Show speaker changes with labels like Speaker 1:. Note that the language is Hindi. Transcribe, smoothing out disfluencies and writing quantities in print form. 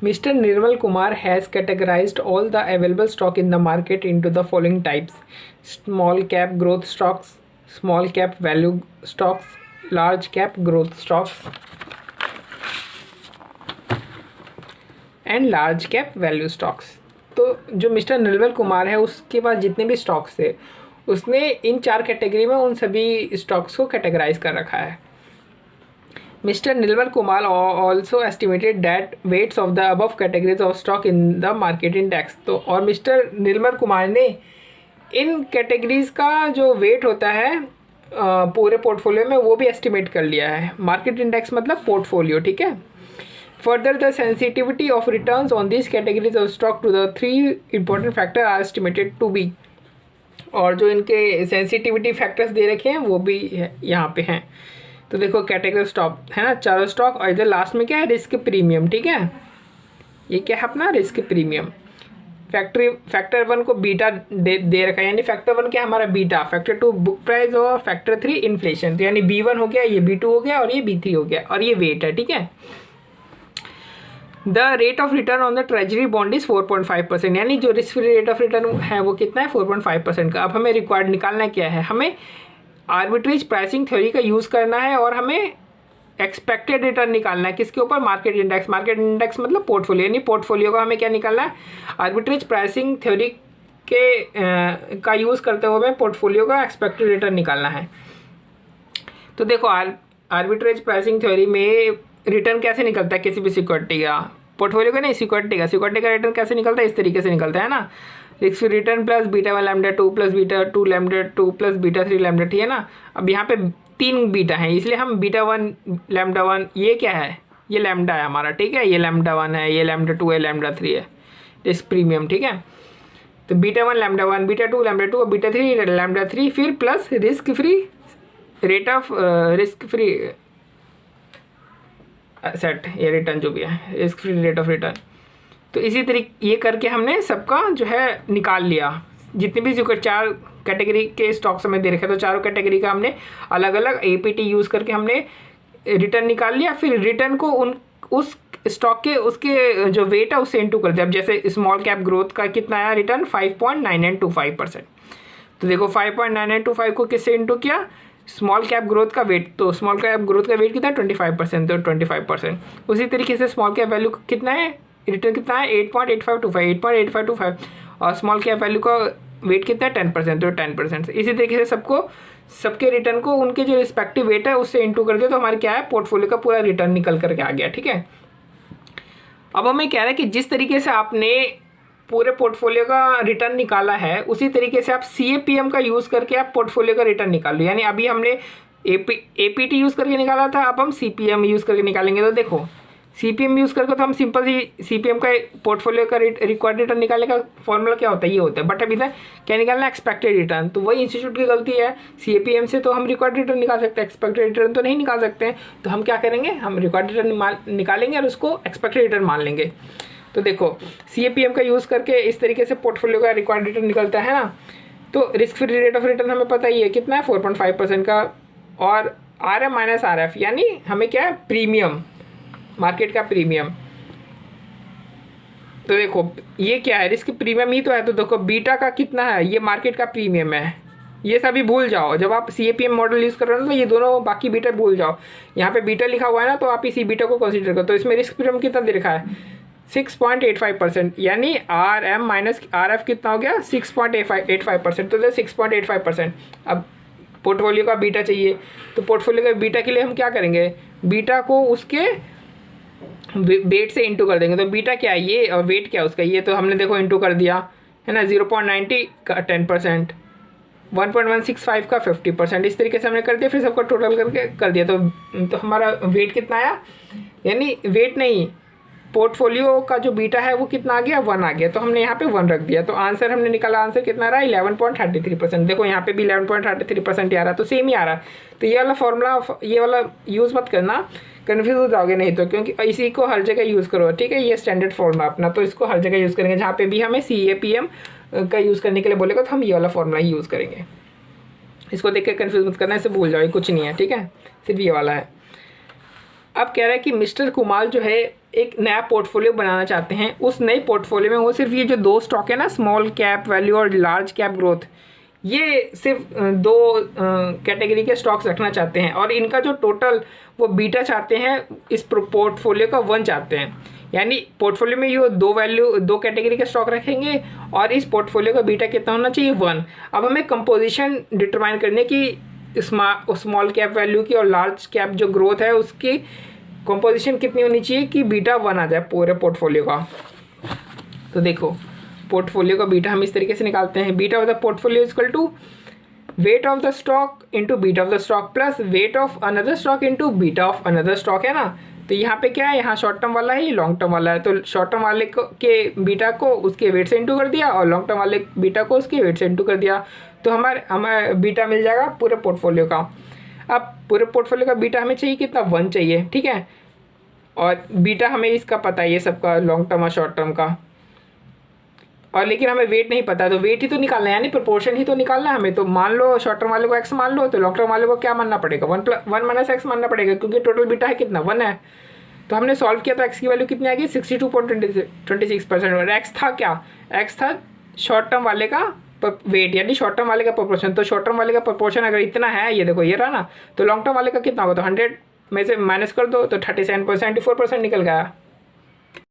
Speaker 1: Mr. Nirmal Kumar has categorized all the available stock in the market into the following types: small cap growth stocks, small cap value stocks, large cap growth stocks and large cap value stocks. तो जो मिस्टर निर्मल कुमार है उसके पास जितने भी स्टॉक्स थे उसने इन 4 कैटेगरी में उन सभी स्टॉक्स को कैटेगराइज कर रखा है। Mister Nirmal Kumar also estimated that weights of the above categories of stock in the market index. तो और मिस्टर निर्मल कुमार ने इन कैटेगरीज का जो वेट होता है पूरे पोर्टफोलियो में वो भी एस्टिमेट कर लिया है। मार्केट इंडेक्स मतलब पोर्टफोलियो, ठीक है। Further, the sensitivity of returns on these categories of stock to the 3 important factors are estimated to be। और जो इनके सेंसिटिविटी फैक्टर्स दे रखे हैं वो भी यहाँ पे हैं। तो देखो कैटेगरी स्टॉक है ना, 4 स्टॉक, और इधर लास्ट में क्या है, रिस्क प्रीमियम, ठीक है। ये क्या है अपना रिस्क प्रीमियम। फैक्टर 1 को बीटा दे रखा है, यानी फैक्टर 1 क्या हमारा बीटा, फैक्टर 2 बुक प्राइस और फैक्टर 3 इन्फ्लेशन। तो यानी B1 हो गया, ये B2 हो गया और ये B3 हो गया, और ये वेट है, ठीक है। The rate of return on the treasury bond is 4.5%, यानी जो risk free rate of return है वो कितना है, 4.5% का। अब हमें रिक्वायर्ड निकालना क्या है, हमें आर्बिट्रेज प्राइसिंग थ्योरी का यूज़ करना है और हमें एक्सपेक्टेड रिटर्न निकालना है। किसके ऊपर, मार्केट इंडेक्स। मार्केट इंडेक्स मतलब पोर्टफोलियो, यानी पोर्टफोलियो का हमें क्या निकालना है, आर्बिट्रेज प्राइसिंग थ्योरी के का यूज़ करते हुए हमें पोर्टफोलियो का एक्सपेक्टेड रिटर्न निकालना है। तो देखो आर्बिट्रेज प्राइसिंग थ्योरी में रिटर्न कैसे निकलता है किसी भी सिक्योरिटी का, पोर्टफोलियो का नहीं, सिक्योरिटी का रिटर्न कैसे निकलता है, इस तरीके से निकलता है ना, risk free return plus beta 1 lambda 2 plus beta 2 lambda 2 plus beta 3 lambda, ठीक है ना। अब यहाँ पे 3 बीटा है, इसलिए हम बीटा 1 लैम्डा 1, ये क्या है, ये लैम्डा है हमारा, ठीक है, ये लैम्डा 1 है, ये लैम्डा 2 है, लैम्डा 3 है, रिस्क प्रीमियम, ठीक है। तो बीटा 1 लैम्डा 1, बीटा 2 लैम्डा 2 और बीटा 3 लैम्डा 3, फिर plus risk free rate of risk free set, ये रिटर्न जो भी है, risk free rate of return. तो इसी तरीके ये करके हमने सबका जो है निकाल लिया, जितने भी 4 कैटेगरी के स्टॉक्स हमें दे रखे, तो चारों कैटेगरी का हमने अलग अलग APT यूज़ करके हमने रिटर्न निकाल लिया। फिर रिटर्न को उस स्टॉक के उसके जो वेट है उससे इंटू कर दिया। अब जैसे स्मॉल कैप ग्रोथ का कितना आया रिटर्न, 5.9925%। तो देखो 5.9925 को किससे इंटू किया, स्मॉल कैप ग्रोथ का वेट। तो स्मॉल कैप ग्रोथ का वेट कितना है, 25%, तो 25%। उसी तरीके से स्मॉल कैप वैल्यू कितना है, रिटर्न कितना है, 8.8525, और स्मॉल कैप वैल्यू का वेट कितना है, 10%, तो 10%। इसी तरीके से सबके रिटर्न को उनके जो रिस्पेक्टिव वेट है उससे इंटू कर दिया, तो हमारे क्या है, पोर्टफोलियो का पूरा रिटर्न निकल करके आ गया, ठीक है। अब हमें कह रहा है कि जिस तरीके से आपने पूरे पोर्टफोलियो का रिटर्न निकाला है उसी तरीके से आप CAPM का यूज़ करके आप पोर्टफोलियो का रिटर्न निकाल लो। यानी अभी हमने APT यूज़ करके निकाला था, अब हम CPM यूज़ करके निकालेंगे। तो देखो CPM यूज़ करके तो हम सिंपल सी CPM का पोर्टफोलियो का रिक्वायर्ड रिटर्न निकालने का फॉर्मूला क्या होता है, ये होता है। बट अभी तक क्या निकालना है, एक्सपेक्टेड रिटर्न। तो वही इंस्टीट्यूट की गलती है, CAPM से तो हम रिक्वायर्ड रिटर्न निकाल सकते हैं, एक्सपेक्टेड रिटर्न तो नहीं निकाल सकते हैं। तो हम क्या करेंगे, हम रिक्वायर्ड रिटर्न निकालेंगे और उसको एक्सपेक्टेड रिटर्न मान लेंगे। तो देखो CAPM का यूज़ करके इस तरीके से पोर्टफोलियो का रिक्वायर्ड रिटर्न निकलता है ना। तो risk free rate of return हमें पता ही है कितना है, 4.5% का, और RM माइनस RF, यानी हमें क्या है, प्रीमियम, मार्केट का प्रीमियम। तो देखो ये क्या है, रिस्क प्रीमियम ही तो है। तो देखो बीटा का कितना है, ये मार्केट का प्रीमियम है। ये सभी भूल जाओ, जब आप CAPM मॉडल यूज़ कर रहे हो ना तो ये दोनों बाकी बीटा भूल जाओ। यहाँ पे बीटा लिखा हुआ है ना, तो आप इसी बीटा को कंसीडर करो। तो इसमें रिस्क प्रीमियम कितना दे रखा है, 6.85%, यानी RM माइनस RF कितना हो गया, 6.85%। तो 6.85%। अब पोर्टफोलियो का बीटा चाहिए, तो पोर्टफोलियो का बीटा के लिए हम क्या करेंगे, बीटा को उसके वेट से इंटू कर देंगे। तो बीटा क्या है ये, और वेट क्या है उसका, ये तो हमने देखो इंटू कर दिया है ना। 0.90 का 10%, 1.165 का 50%, इस तरीके से हमने कर दिया। फिर सबका टोटल करके कर दिया, तो हमारा वेट कितना आया, यानी वेट नहीं, पोर्टफोलियो का जो बीटा है वो कितना आ गया, 1 आ गया। तो हमने यहाँ पे 1 रख दिया। तो आंसर हमने निकाला, आंसर कितना आ रहा है, 11.33%। देखो यहाँ पे भी 11.33% आ रहा, तो सेम ही आ रहा। तो ये वाला फॉर्मूला, ये वाला यूज़ मत करना, कन्फ्यूज हो जाओगे नहीं तो, क्योंकि इसी को हर जगह यूज़ करो, ठीक है। ये स्टैंडर्ड फॉर्मूला अपना, तो इसको हर जगह यूज़ करेंगे। जहाँ पे भी हमें CAPM का यूज़ करने के लिए बोलेगा तो हम ये वाला फॉर्मूला ही यूज़ करेंगे। इसको देख के कन्फ्यूज मत करना, इसे भूल जाओ, कुछ नहीं है, ठीक है, सिर्फ ये वाला है। अब कह रहा है कि मिस्टर कुमार जो है एक नया पोर्टफोलियो बनाना चाहते हैं, उस नए पोर्टफोलियो में वो सिर्फ ये जो दो स्टॉक है ना, स्मॉल कैप वैल्यू और लार्ज कैप ग्रोथ, ये सिर्फ दो कैटेगरी के स्टॉक्स रखना चाहते हैं और इनका जो टोटल वो बीटा चाहते हैं इस पोर्टफोलियो का 1 चाहते हैं। यानी पोर्टफोलियो में ये दो कैटेगरी के स्टॉक रखेंगे और इस पोर्टफोलियो का बीटा कितना होना चाहिए 1। अब हमें कंपोजिशन डिटरमाइन करने की स्मॉल कैप वैल्यू की और लार्ज कैप जो ग्रोथ है उसकी कंपोजिशन कितनी होनी चाहिए कि बीटा 1 आ जाए पूरे पोर्टफोलियो का। तो देखो पोर्टफोलियो का बीटा हम इस तरीके से निकालते हैं, beta of the portfolio equal to weight of the stock into beta of the stock plus weight of another stock into beta of another stock, है ना। तो यहाँ पे क्या है, यहाँ शॉर्ट टर्म वाला है, ये लॉन्ग टर्म वाला है, तो शॉर्ट टर्म वाले के बीटा को उसके वेट से इंटू कर दिया और लॉन्ग टर्म वाले बीटा को उसके वेट से इंटू कर दिया, तो हमारे बीटा मिल जाएगा पूरे पोर्टफोलियो का। अब पूरे पोर्टफोलियो का बीटा हमें चाहिए कितना, 1 चाहिए, ठीक है। और बीटा हमें इसका पता है, ये सबका लॉन्ग टर्म और शॉर्ट टर्म का, और लेकिन हमें वेट नहीं पता, तो वेट ही तो निकालना है, यानी प्रोपोर्शन ही तो निकालना है हमें। तो मान लो शॉर्ट टर्म वाले को x मान लो, तो लॉन्ग टर्म वाले को क्या मानना पड़ेगा, 1 माइनस x मानना पड़ेगा, क्योंकि टोटल बीटा है कितना, 1 है। तो हमने सॉल्व किया तो x की वैल्यू कितनी आ गई, 62.26%। और x था क्या, x था शॉर्ट टर्म वाले का वेट, यानी शॉर्ट टर्म वाले का प्रोपोर्शन। तो शॉर्ट टर्म वाले का प्रोपोर्शन अगर इतना है, ये देखो ये रहा ना, तो लॉन्ग टर्म वाले का कितना होगा, तो 100 में से माइनस कर दो तो 37.74% निकल गया।